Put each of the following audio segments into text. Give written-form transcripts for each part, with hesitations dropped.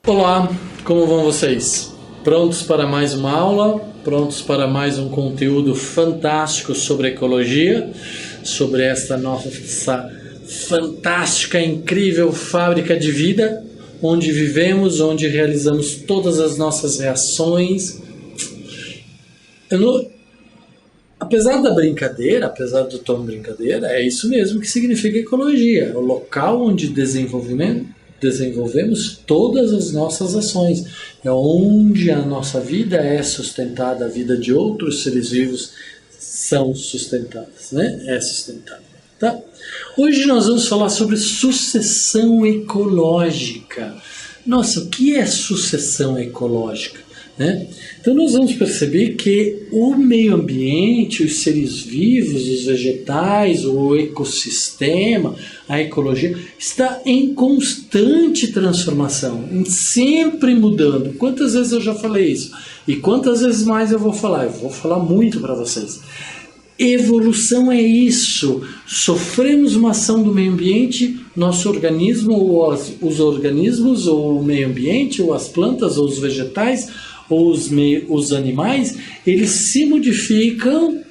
Olá, como vão vocês? Prontos para mais uma aula? Prontos para mais um conteúdo fantástico sobre ecologia? Sobre esta nossa fantástica, incrível fábrica de vida, onde vivemos, onde realizamos todas as nossas reações. Apesar da brincadeira, apesar do tom brincadeira, é isso mesmo que significa ecologia. É o local onde desenvolvemos todas as nossas ações. É onde a nossa vida é sustentada, a vida de outros seres vivos são sustentadas, né? É sustentada, tá? Hoje nós vamos falar sobre sucessão ecológica. Nossa, o que é sucessão ecológica? Né? Então nós vamos perceber que o meio ambiente, os seres vivos, os vegetais, o ecossistema, a ecologia, está em constante transformação, sempre mudando. Quantas vezes eu já falei isso? E quantas vezes mais eu vou falar? Eu vou falar muito para vocês. Evolução é isso. Sofremos uma ação do meio ambiente, nosso organismo, ou os organismos, ou o meio ambiente, ou as plantas, ou os vegetais, ou os animais, eles se modificam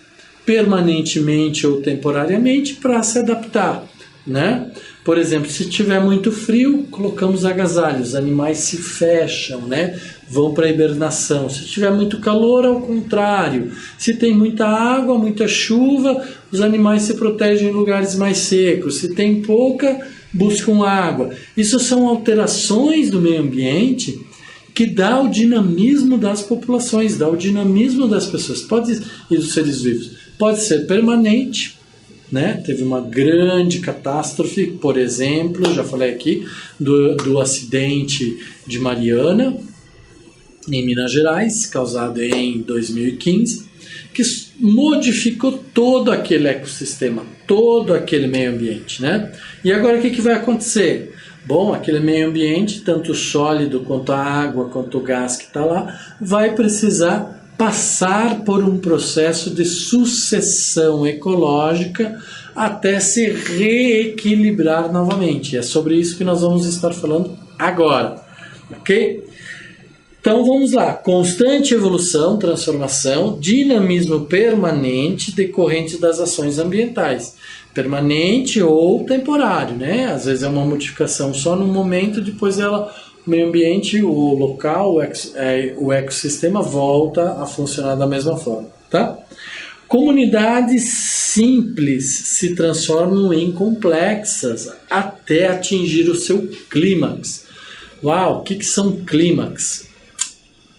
permanentemente ou temporariamente para se adaptar, né? Por exemplo, se tiver muito frio, colocamos agasalhos, os animais se fecham, né? Vão para a hibernação. Se tiver muito calor, ao contrário. Se tem muita água, muita chuva, os animais se protegem em lugares mais secos. Se tem pouca, buscam água. Isso são alterações do meio ambiente que dá o dinamismo das populações, dá o dinamismo das pessoas e dos seres vivos. Pode ser permanente, né? Teve uma grande catástrofe, por exemplo, já falei aqui, do acidente de Mariana, em Minas Gerais, causado em 2015, que modificou todo aquele ecossistema, todo aquele meio ambiente, né? E agora o que vai acontecer? Bom, aquele meio ambiente, tanto sólido quanto a água, quanto o gás que está lá, vai precisar passar por um processo de sucessão ecológica até se reequilibrar novamente. É sobre isso que nós vamos estar falando agora, ok? Então vamos lá, constante evolução, transformação, dinamismo permanente decorrente das ações ambientais. Permanente ou temporário, né? Às vezes é uma modificação só no momento, depois o meio ambiente, o local, o ecossistema volta a funcionar da mesma forma, tá? Comunidades simples se transformam em complexas até atingir o seu clímax. Uau, o que são clímax?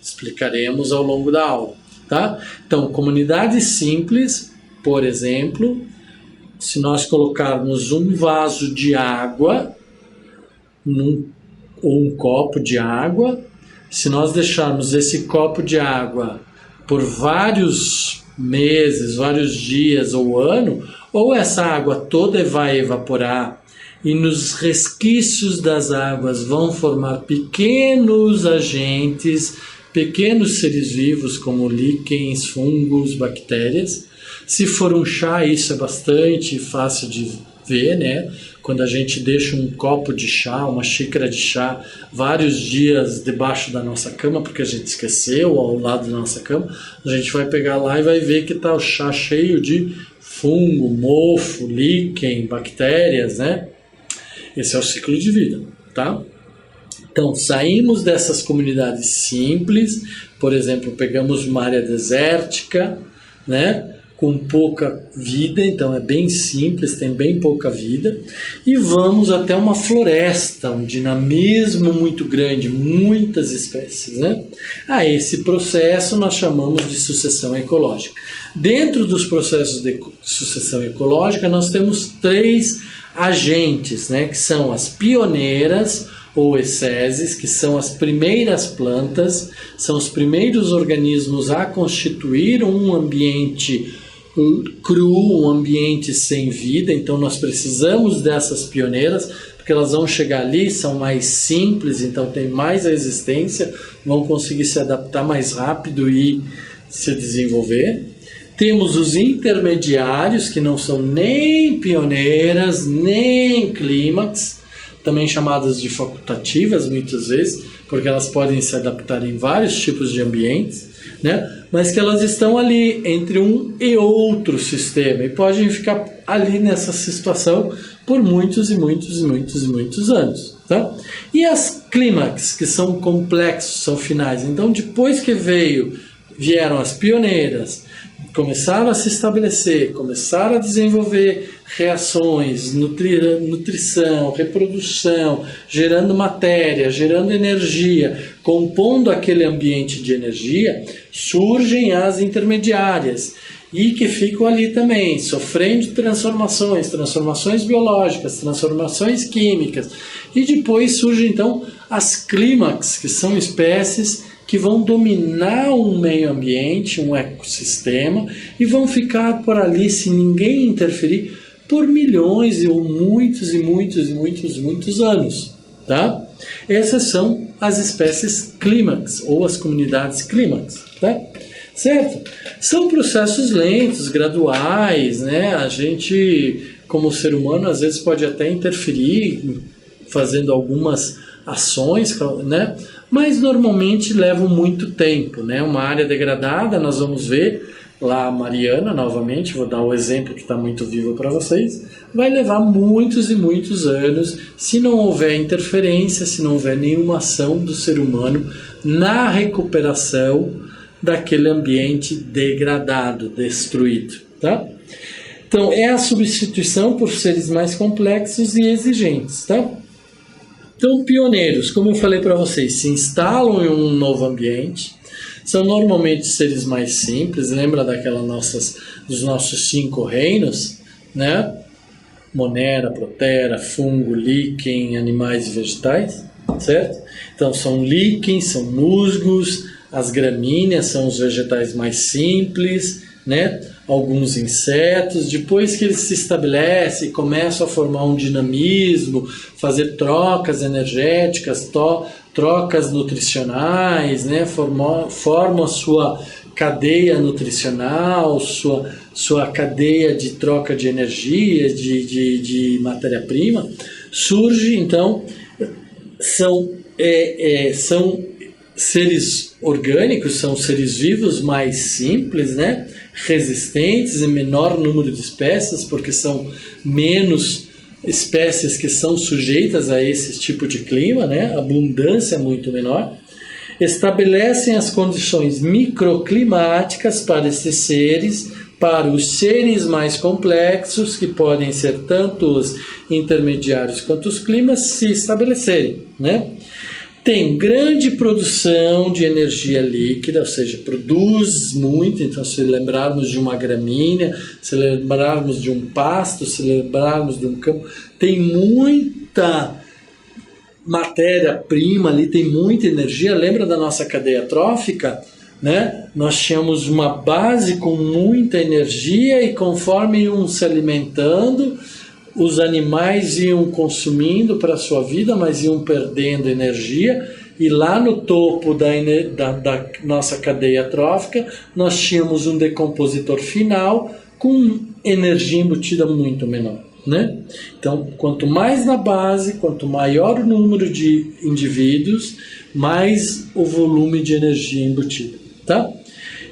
Explicaremos ao longo da aula, tá? Então, comunidades simples, por exemplo, se nós colocarmos um vaso de água ou um copo de água, se nós deixarmos esse copo de água por vários meses, vários dias ou ano, ou essa água toda vai evaporar e nos resquícios das águas vão formar pequenos agentes, pequenos seres vivos como líquens, fungos, bactérias. Se for um chá, isso é bastante fácil de ver, né? Quando a gente deixa um copo de chá, uma xícara de chá, vários dias debaixo da nossa cama, porque a gente esqueceu, ao lado da nossa cama, a gente vai pegar lá e vai ver que está o chá cheio de fungo, mofo, líquen, bactérias, né? Esse é o ciclo de vida, tá? Então, saímos dessas comunidades simples, por exemplo, pegamos uma área desértica, né? Com pouca vida, então é bem simples, tem bem pouca vida, e vamos até uma floresta, um dinamismo muito grande, muitas espécies, né? A esse processo nós chamamos de sucessão ecológica. Dentro dos processos de sucessão ecológica, nós temos 3 agentes, né? Que são as pioneiras, ou ecéses, que são as primeiras plantas, são os primeiros organismos a constituir um ambiente cru, um ambiente sem vida. Então nós precisamos dessas pioneiras, porque elas vão chegar ali, são mais simples, então tem mais resistência, vão conseguir se adaptar mais rápido e se desenvolver. Temos os intermediários, que não são nem pioneiras, nem clímax, também chamadas de facultativas muitas vezes, porque elas podem se adaptar em vários tipos de ambientes, né? Mas que elas estão ali entre um e outro sistema e podem ficar ali nessa situação por muitos e muitos e muitos e muitos anos. Tá? E as clímax, que são complexos, são finais. Então, depois que vieram as pioneiras, começaram a se estabelecer, começaram a desenvolver reações, nutrição, reprodução, gerando matéria, gerando energia, compondo aquele ambiente de energia, surgem as intermediárias e que ficam ali também, sofrendo transformações biológicas, transformações químicas, e depois surgem então as clímax, que são espécies que vão dominar um meio ambiente, um ecossistema, e vão ficar por ali, se ninguém interferir, por milhões ou muitos e muitos e muitos e muitos anos. Tá? Essas são as espécies clímax, ou as comunidades clímax. Tá? Certo? São processos lentos, graduais, né? A gente, como ser humano, às vezes pode até interferir fazendo algumas ações, né? Mas normalmente levam muito tempo, né? Uma área degradada, nós vamos ver lá a Mariana, novamente, vou dar o exemplo que está muito vivo para vocês, vai levar muitos e muitos anos se não houver interferência, se não houver nenhuma ação do ser humano na recuperação daquele ambiente degradado, destruído, tá? Então, é a substituição por seres mais complexos e exigentes, tá? Então, pioneiros, como eu falei para vocês, se instalam em um novo ambiente, são normalmente seres mais simples, lembra dos nossos 5 reinos, né? Monera, protera, fungo, líquen, animais e vegetais, certo? Então, são líquens, são musgos, as gramíneas são os vegetais mais simples, né? Alguns insetos, depois que eles se estabelecem e começam a formar um dinamismo, fazer trocas energéticas, trocas nutricionais, né? Formam a sua cadeia nutricional, sua cadeia de troca de energia, de matéria-prima, surge então, são seres orgânicos, são seres vivos mais simples, né? Resistentes em menor número de espécies, porque são menos espécies que são sujeitas a esse tipo de clima, né? A abundância é muito menor. Estabelecem as condições microclimáticas para esses seres, para os seres mais complexos, que podem ser tanto os intermediários quanto os climas, se estabelecerem, né? Tem grande produção de energia líquida, ou seja, produz muito. Então, se lembrarmos de uma gramínea, se lembrarmos de um pasto, se lembrarmos de um campo, tem muita matéria-prima ali, tem muita energia. Lembra da nossa cadeia trófica? Né? Nós tínhamos uma base com muita energia e conforme iam se alimentando, os animais iam consumindo para a sua vida, mas iam perdendo energia, e lá no topo da nossa cadeia trófica nós tínhamos um decompositor final com energia embutida muito menor, né? Então, quanto mais na base, quanto maior o número de indivíduos, mais o volume de energia embutida, tá?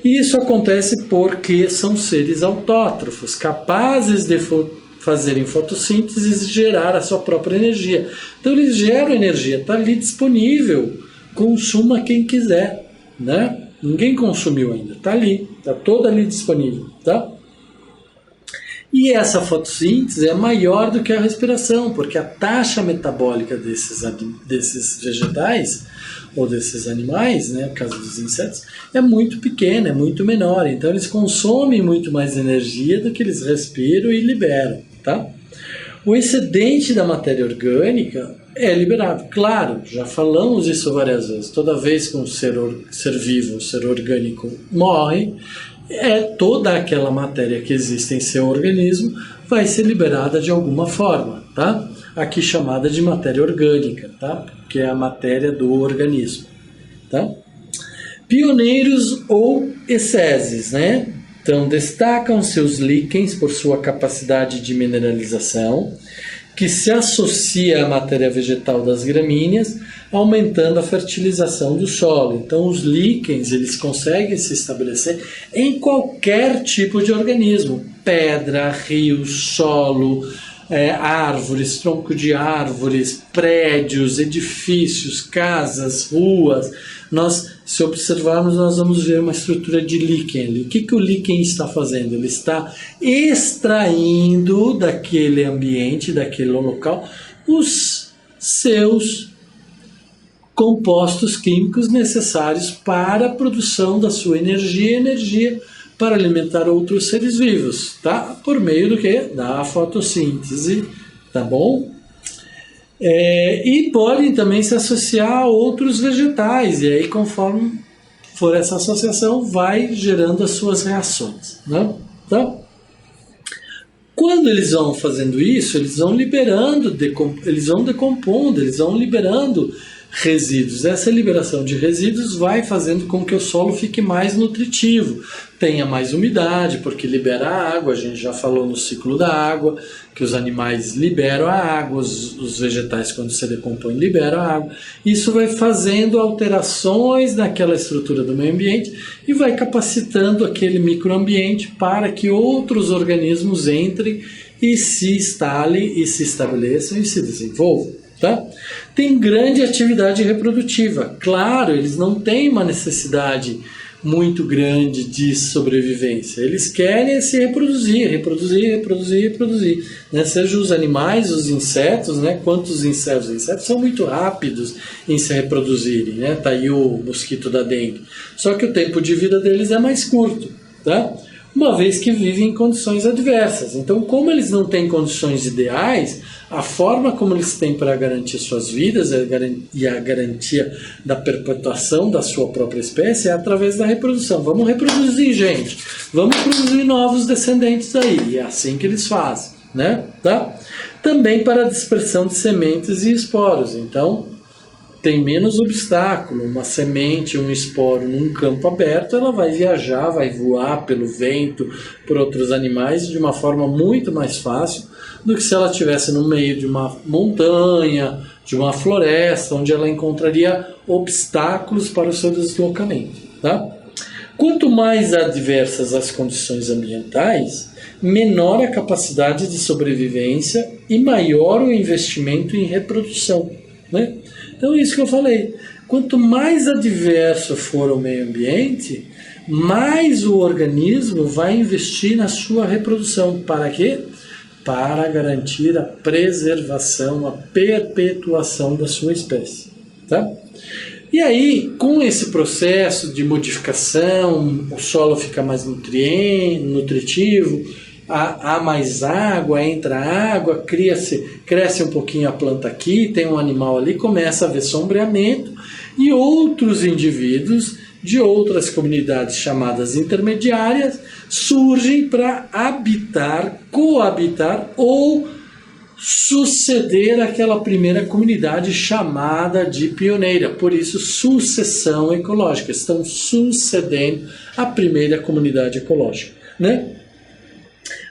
E isso acontece porque são seres autótrofos, capazes de fazerem fotossíntese e gerar a sua própria energia. Então eles geram energia, está ali disponível, consuma quem quiser, né? Ninguém consumiu ainda, está ali, está toda ali disponível, tá? E essa fotossíntese é maior do que a respiração, porque a taxa metabólica desses vegetais ou desses animais, né, no caso dos insetos, é muito pequena, é muito menor. Então eles consomem muito mais energia do que eles respiram e liberam, tá? O excedente da matéria orgânica é liberado. Claro, já falamos isso várias vezes. Toda vez que um ser vivo, um ser orgânico morre, toda aquela matéria que existe em seu organismo vai ser liberada de alguma forma, tá? Aqui chamada de matéria orgânica, tá? Que é a matéria do organismo, tá? Pioneiros ou exceses, né? Então, destacam-se os líquens por sua capacidade de mineralização, que se associa à matéria vegetal das gramíneas, aumentando a fertilização do solo. Então, os líquens eles conseguem se estabelecer em qualquer tipo de organismo: pedra, rio, solo, árvores, tronco de árvores, prédios, edifícios, casas, ruas. Se observarmos, nós vamos ver uma estrutura de líquen ali. O que o líquen está fazendo? Ele está extraindo daquele ambiente, daquele local, os seus compostos químicos necessários para a produção da sua energia para alimentar outros seres vivos, tá? Por meio do quê? Da fotossíntese, tá bom? E podem também se associar a outros vegetais, e aí conforme for essa associação, vai gerando as suas reações, né? Então, quando eles vão fazendo isso, eles vão liberando, eles vão decompondo, eles vão liberando resíduos. Essa liberação de resíduos vai fazendo com que o solo fique mais nutritivo, tenha mais umidade, porque libera a água. A gente já falou no ciclo da água, que os animais liberam a água, os vegetais, quando se decompõem, liberam a água. Isso vai fazendo alterações naquela estrutura do meio ambiente e vai capacitando aquele microambiente para que outros organismos entrem e se instalem e se estabeleçam e se desenvolvam. Tá? Tem grande atividade reprodutiva. Claro, eles não têm uma necessidade muito grande de sobrevivência. Eles querem se reproduzir, né? Seja os animais, os insetos, né? Quantos insetos? Os insetos são muito rápidos em se reproduzirem, né? Tá aí o mosquito da dengue. Só que o tempo de vida deles é mais curto, tá? Uma vez que vivem em condições adversas. Então, como eles não têm condições ideais, a forma como eles têm para garantir suas vidas e a garantia da perpetuação da sua própria espécie é através da reprodução. Vamos reproduzir, gente. Vamos produzir novos descendentes aí. E é assim que eles fazem, né? Tá? Também para a dispersão de sementes e esporos. Então, tem menos obstáculo. Uma semente, um esporo num campo aberto, ela vai viajar, vai voar pelo vento, por outros animais, de uma forma muito mais fácil do que se ela estivesse no meio de uma montanha, de uma floresta, onde ela encontraria obstáculos para o seu deslocamento. Tá? Quanto mais adversas as condições ambientais, menor a capacidade de sobrevivência e maior o investimento em reprodução, né? Então, isso que eu falei. Quanto mais adverso for o meio ambiente, mais o organismo vai investir na sua reprodução. Para quê? Para garantir a preservação, a perpetuação da sua espécie. Tá? E aí, com esse processo de modificação, o solo fica mais nutritivo, há mais água, entra água, cresce um pouquinho a planta aqui, tem um animal ali, começa a haver sombreamento, e outros indivíduos de outras comunidades chamadas intermediárias surgem para habitar, coabitar ou suceder aquela primeira comunidade chamada de pioneira. Por isso, sucessão ecológica. Estão sucedendo a primeira comunidade ecológica, né?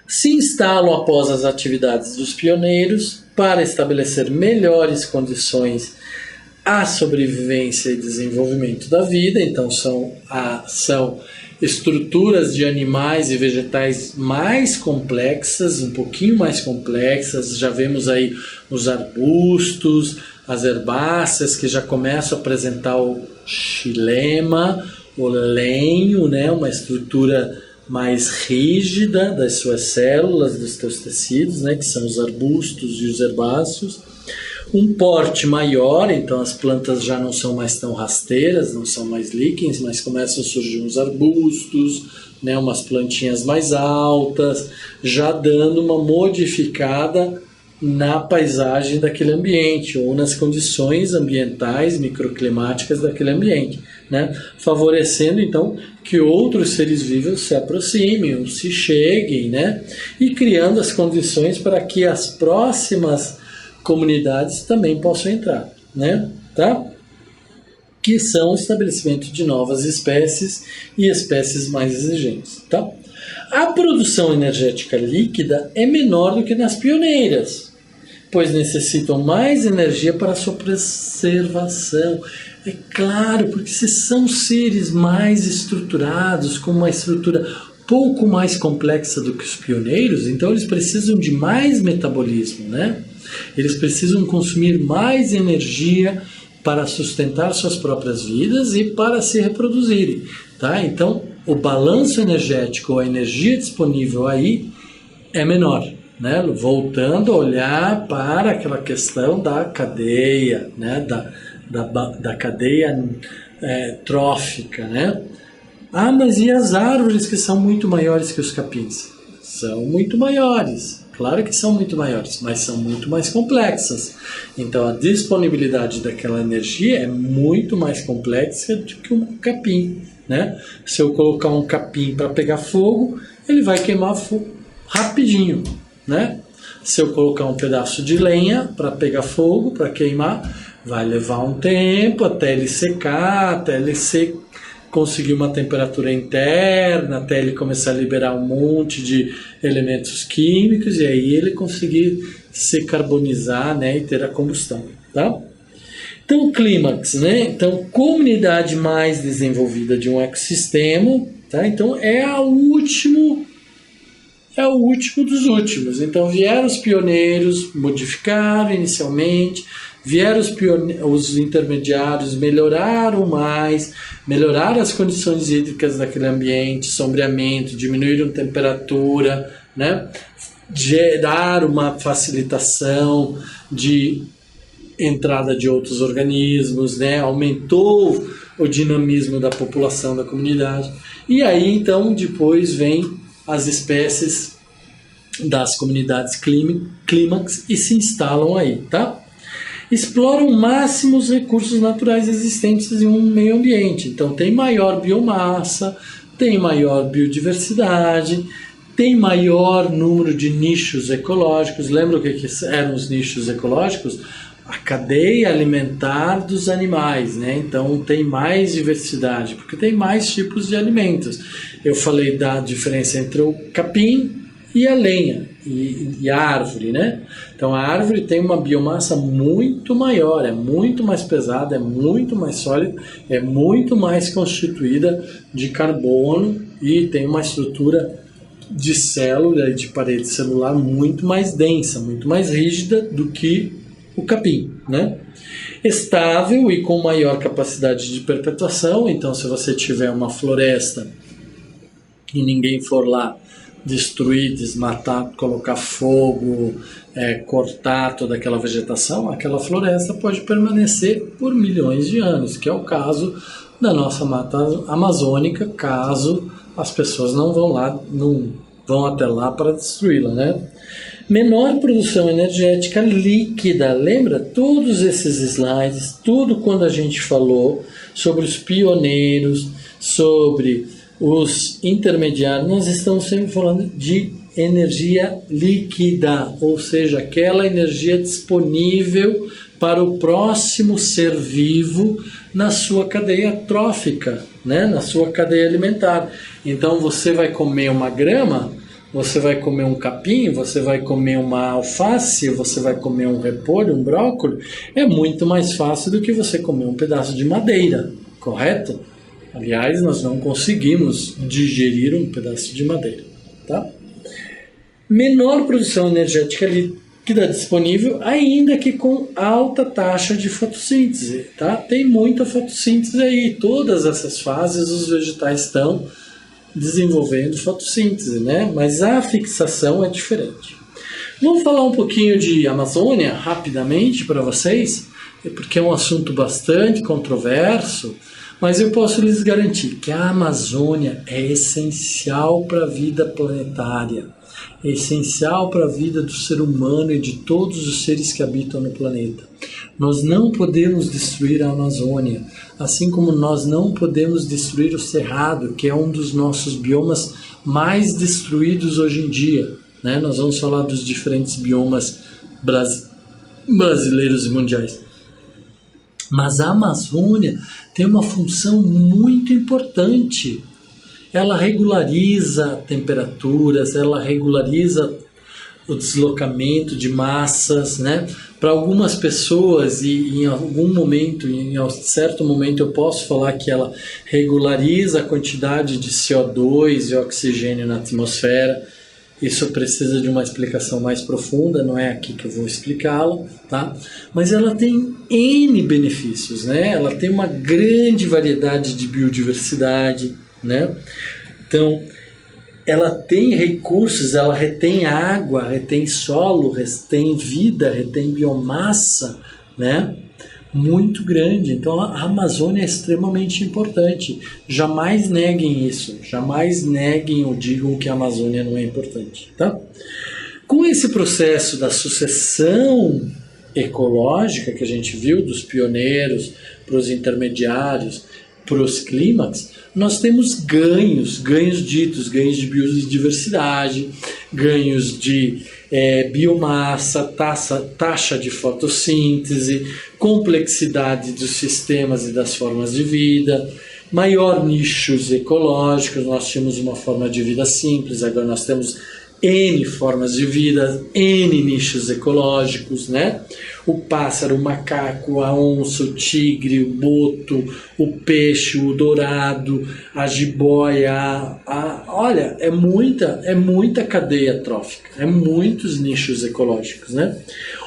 Se instalam após as atividades dos pioneiros para estabelecer melhores condições à sobrevivência e desenvolvimento da vida. Então são estruturas de animais e vegetais mais complexas, um pouquinho mais complexas. Já vemos aí os arbustos, as herbáceas que já começam a apresentar o xilema, o lenho, né? Uma estrutura mais rígida das suas células, dos seus tecidos, né, que são os arbustos e os herbáceos. Um porte maior, então as plantas já não são mais tão rasteiras, não são mais líquens, mas começam a surgir uns arbustos, né, umas plantinhas mais altas, já dando uma modificada na paisagem daquele ambiente ou nas condições ambientais, microclimáticas daquele ambiente, né? Favorecendo então que outros seres vivos se aproximem ou se cheguem, né? E criando as condições para que as próximas comunidades também possam entrar, né? Tá? Que são o estabelecimento de novas espécies e espécies mais exigentes, tá? A produção energética líquida é menor do que nas pioneiras, pois necessitam mais energia para sua preservação. É claro, porque se são seres mais estruturados, com uma estrutura pouco mais complexa do que os pioneiros, então eles precisam de mais metabolismo, né? Eles precisam consumir mais energia para sustentar suas próprias vidas e para se reproduzirem, tá? Então, o balanço energético, a energia disponível aí é menor, né? Voltando a olhar para aquela questão da cadeia, né? Da cadeia trófica, né? Ah, mas e as árvores que são muito maiores que os capins? São muito maiores, claro que são muito maiores, mas são muito mais complexas. Então a disponibilidade daquela energia é muito mais complexa do que um capim, né? Se eu colocar um capim para pegar fogo, ele vai queimar fogo rapidinho, né? Se eu colocar um pedaço de lenha para pegar fogo, para queimar, vai levar um tempo até ele secar, até ele conseguir uma temperatura interna, até ele começar a liberar um monte de elementos químicos e aí ele conseguir se carbonizar, né, e ter a combustão, tá? Então, o clímax, né? Então, comunidade mais desenvolvida de um ecossistema, tá? Então, é o último dos últimos. Então, vieram os pioneiros, modificaram inicialmente, vieram os intermediários, melhoraram as condições hídricas daquele ambiente, sombreamento, diminuíram a temperatura, né? Geraram uma facilitação de entrada de outros organismos, né? Aumentou o dinamismo da população da comunidade. E aí, então, depois vem as espécies das comunidades clímax e se instalam aí, tá? Exploram o máximo os recursos naturais existentes em um meio ambiente. Então, tem maior biomassa, tem maior biodiversidade, tem maior número de nichos ecológicos. Lembra o que eram os nichos ecológicos? A cadeia alimentar dos animais, né? Então, tem mais diversidade, porque tem mais tipos de alimentos. Eu falei da diferença entre o capim e a lenha e a árvore, né? Então a árvore tem uma biomassa muito maior, é muito mais pesada, é muito mais sólida, é muito mais constituída de carbono e tem uma estrutura de célula e de parede celular muito mais densa, muito mais rígida do que o capim, né? Estável e com maior capacidade de perpetuação. Então, se você tiver uma floresta e ninguém for lá destruir, desmatar, colocar fogo, cortar toda aquela vegetação, aquela floresta pode permanecer por milhões de anos, que é o caso da nossa mata amazônica, caso as pessoas não vão até lá para destruí-la, né? Menor produção energética líquida. Lembra todos esses slides, tudo quando a gente falou sobre os pioneiros, sobre os intermediários, nós estamos sempre falando de energia líquida, ou seja, aquela energia disponível para o próximo ser vivo na sua cadeia trófica, né? Na sua cadeia alimentar. Então você vai comer uma grama, você vai comer um capim, você vai comer uma alface, você vai comer um repolho, um brócolis, é muito mais fácil do que você comer um pedaço de madeira, correto? Aliás, nós não conseguimos digerir um pedaço de madeira, tá? Menor produção energética líquida disponível, ainda que com alta taxa de fotossíntese, tá? Tem muita fotossíntese aí, todas essas fases os vegetais estão desenvolvendo fotossíntese, né? Mas a fixação é diferente. Vamos falar um pouquinho de Amazônia rapidamente para vocês, porque é um assunto bastante controverso, mas eu posso lhes garantir que a Amazônia é essencial para a vida planetária, é essencial para a vida do ser humano e de todos os seres que habitam no planeta. Nós não podemos destruir a Amazônia, assim como nós não podemos destruir o Cerrado, que é um dos nossos biomas mais destruídos hoje em dia, né? Nós vamos falar dos diferentes biomas brasileiros e mundiais. Mas a Amazônia tem uma função muito importante. ela regulariza temperaturas, ela regulariza o deslocamento de massas, né? Para algumas pessoas, e em algum momento, em certo momento, eu posso falar que ela regulariza a quantidade de CO2 e oxigênio na atmosfera. Isso precisa de uma explicação mais profunda, não é aqui que eu vou explicá-la, tá? Mas ela tem N benefícios, né? Ela tem uma grande variedade de biodiversidade, né? Então, ela tem recursos, ela retém água, retém solo, retém vida, retém biomassa, né? Muito grande. Então a Amazônia é extremamente importante. Jamais neguem isso. Jamais neguem ou digam que a Amazônia não é importante, tá? Com esse processo da sucessão ecológica que a gente viu, dos pioneiros para os intermediários, para os clímax, nós temos ganhos ditos, ganhos de biodiversidade, ganhos de biomassa, taxa de fotossíntese, complexidade dos sistemas e das formas de vida, maior nichos ecológicos. Nós tínhamos uma forma de vida simples, agora nós temos N formas de vida, N nichos ecológicos, né? O pássaro, o macaco, a onça, o tigre, o boto, o peixe, o dourado, a jiboia, olha, é muita cadeia trófica, é muitos nichos ecológicos, né?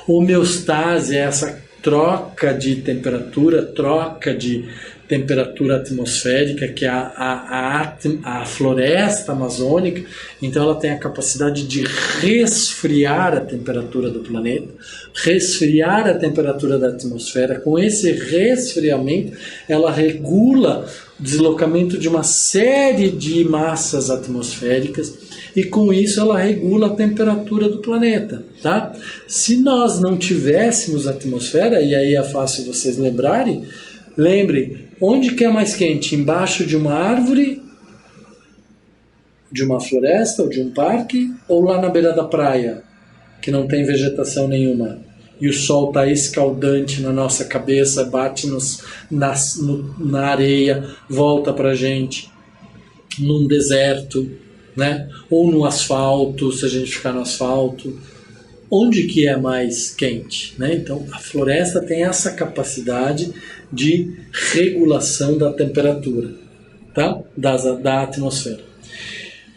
Homeostase é essa troca de temperatura atmosférica, que é a floresta amazônica. Então ela tem a capacidade de resfriar a temperatura do planeta, resfriar a temperatura da atmosfera. Com esse resfriamento, ela regula o deslocamento de uma série de massas atmosféricas, e com isso ela regula a temperatura do planeta, tá? Se nós não tivéssemos atmosfera, e aí é fácil vocês lembrarem, lembrem, onde que é mais quente? Embaixo de uma árvore, de uma floresta ou de um parque, ou lá na beira da praia, que não tem vegetação nenhuma, e o sol está escaldante na nossa cabeça, bate na areia, volta para a gente, num deserto, né? Ou no asfalto, se a gente ficar no asfalto. Onde que é mais quente, né? Então a floresta tem essa capacidade de regulação da temperatura, tá? Da atmosfera.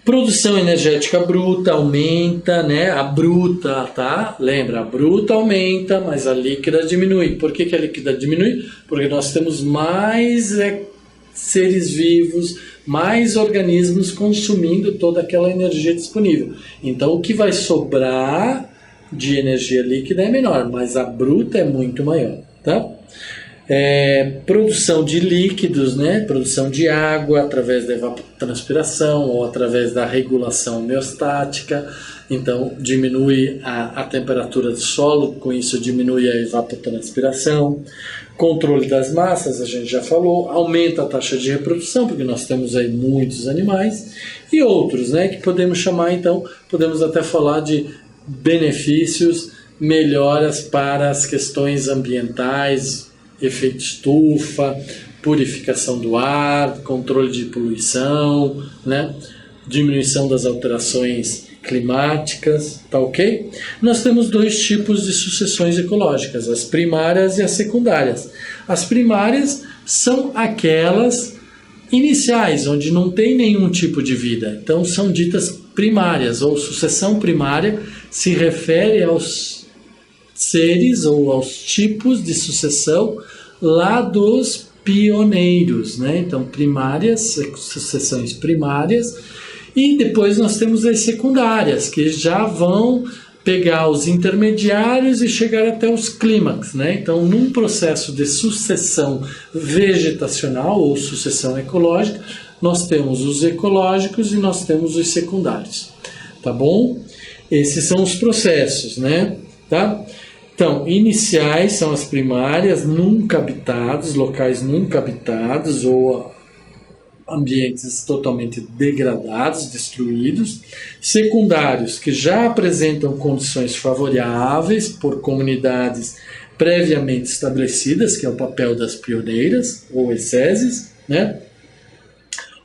Produção energética bruta aumenta, né? A bruta, tá? Lembra, a bruta aumenta, mas a líquida diminui. Por que a líquida diminui? Porque nós temos mais seres vivos, mais organismos consumindo toda aquela energia disponível. Então o que vai sobrar de energia líquida é menor, mas a bruta é muito maior, tá? Produção de líquidos, né? Produção de água através da evapotranspiração ou através da regulação homeostática. Então diminui a temperatura do solo, com isso diminui a evapotranspiração. Controle das massas, a gente já falou, aumenta a taxa de reprodução, porque nós temos aí muitos animais, e outros, né? Que podemos chamar, então, podemos até falar de benefícios, melhoras para as questões ambientais, efeito estufa, purificação do ar, controle de poluição, né? Diminuição das alterações climáticas, tá ok? Nós temos dois tipos de sucessões ecológicas, as primárias e as secundárias. As primárias são aquelas iniciais, onde não tem nenhum tipo de vida, então são ditas primárias, ou sucessão primária se refere aos seres ou aos tipos de sucessão lá dos pioneiros, né? Então primárias, sucessões primárias, e depois nós temos as secundárias, que já vão pegar os intermediários e chegar até os clímax, né? Então, num processo de sucessão vegetacional ou sucessão ecológica, nós temos os ecológicos e nós temos os secundários, tá bom? Esses são os processos, né? Tá? Então, iniciais são as primárias, nunca habitados, locais nunca habitados ou ambientes totalmente degradados, destruídos. Secundários, que já apresentam condições favoráveis por comunidades previamente estabelecidas, que é o papel das pioneiras ou ESSESs, né?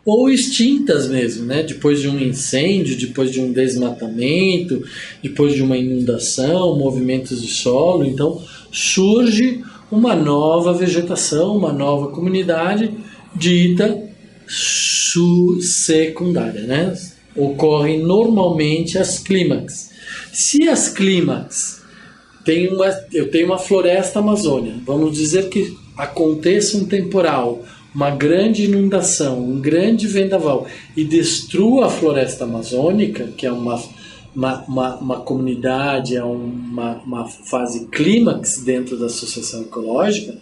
ou extintas mesmo, né? Depois de um incêndio, depois de um desmatamento, depois de uma inundação, movimentos de solo. Então, surge uma nova vegetação, uma nova comunidade dita secundária, né? Ocorrem normalmente as clímax. Se as clímax eu tenho uma floresta amazônica, vamos dizer que aconteça um temporal, uma grande inundação, um grande vendaval e destrua a floresta amazônica, que é uma comunidade, é uma fase clímax dentro da associação ecológica,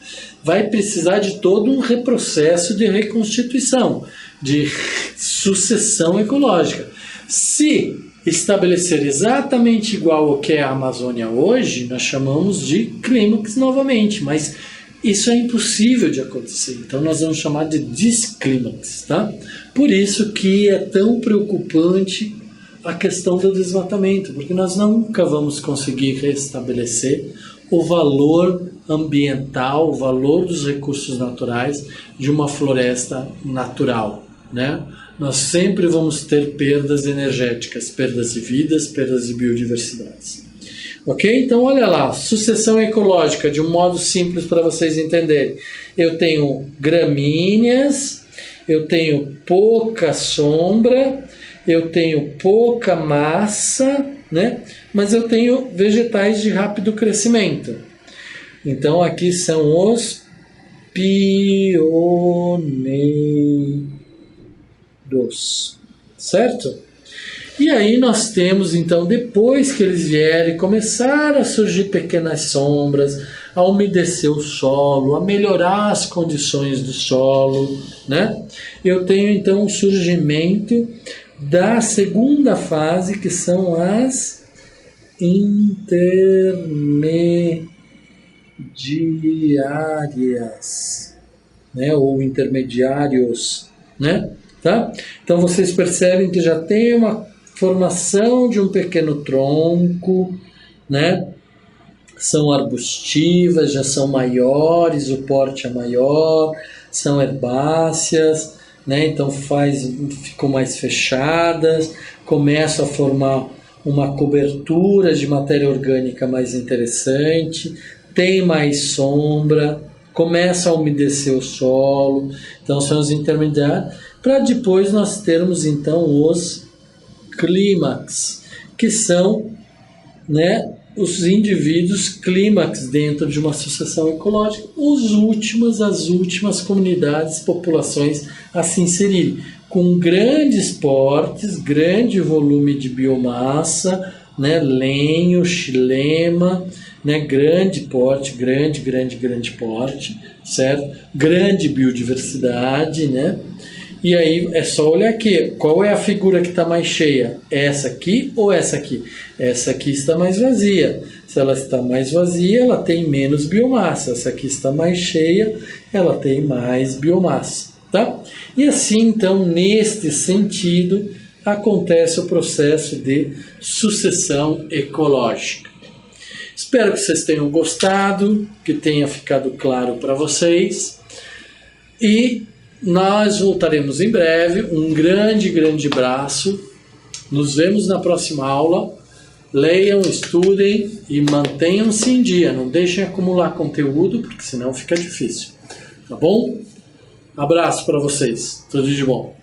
vai precisar de todo um reprocesso de reconstituição, de sucessão ecológica. Se estabelecer exatamente igual ao que é a Amazônia hoje, nós chamamos de clímax novamente, mas isso é impossível de acontecer, então nós vamos chamar de desclímax, tá? Por isso que é tão preocupante a questão do desmatamento, porque nós nunca vamos conseguir restabelecer o valor ambiental, o valor dos recursos naturais de uma floresta natural, né? Nós sempre vamos ter perdas energéticas, perdas de vidas, perdas de biodiversidade. Ok? Então, olha lá, sucessão ecológica, de um modo simples para vocês entenderem. Eu tenho gramíneas, eu tenho pouca sombra, eu tenho pouca massa, né? Mas eu tenho vegetais de rápido crescimento. Então, aqui são os pioneiros, certo? E aí nós temos, então, depois que eles vierem, começaram a surgir pequenas sombras, a umedecer o solo, a melhorar as condições do solo, né? Eu tenho, então, o surgimento da segunda fase, que são as intermediárias, né? Ou intermediários, né? Tá? Então, vocês percebem que já tem uma formação de um pequeno tronco, né? São arbustivas, já são maiores, o porte é maior, são herbáceas, né? Então ficam mais fechadas, começam a formar uma cobertura de matéria orgânica mais interessante, tem mais sombra, começa a umedecer o solo, então são os intermediários, para depois nós termos então os clímax, que são, né, os indivíduos clímax dentro de uma associação ecológica, as últimas comunidades, populações a se inserirem, com grandes portes, grande volume de biomassa, né, lenho, xilema, né, grande porte, grande porte, certo? Grande biodiversidade, né? E aí é só olhar aqui, qual é a figura que está mais cheia? Essa aqui ou essa aqui? Essa aqui está mais vazia. Se ela está mais vazia, ela tem menos biomassa. Essa aqui está mais cheia, ela tem mais biomassa, tá? E assim, então, neste sentido, acontece o processo de sucessão ecológica. Espero que vocês tenham gostado, que tenha ficado claro para vocês. E nós voltaremos em breve. Um grande abraço. Nos vemos na próxima aula. Leiam, estudem e mantenham-se em dia. Não deixem acumular conteúdo, porque senão fica difícil. Tá bom? Abraço para vocês. Tudo de bom.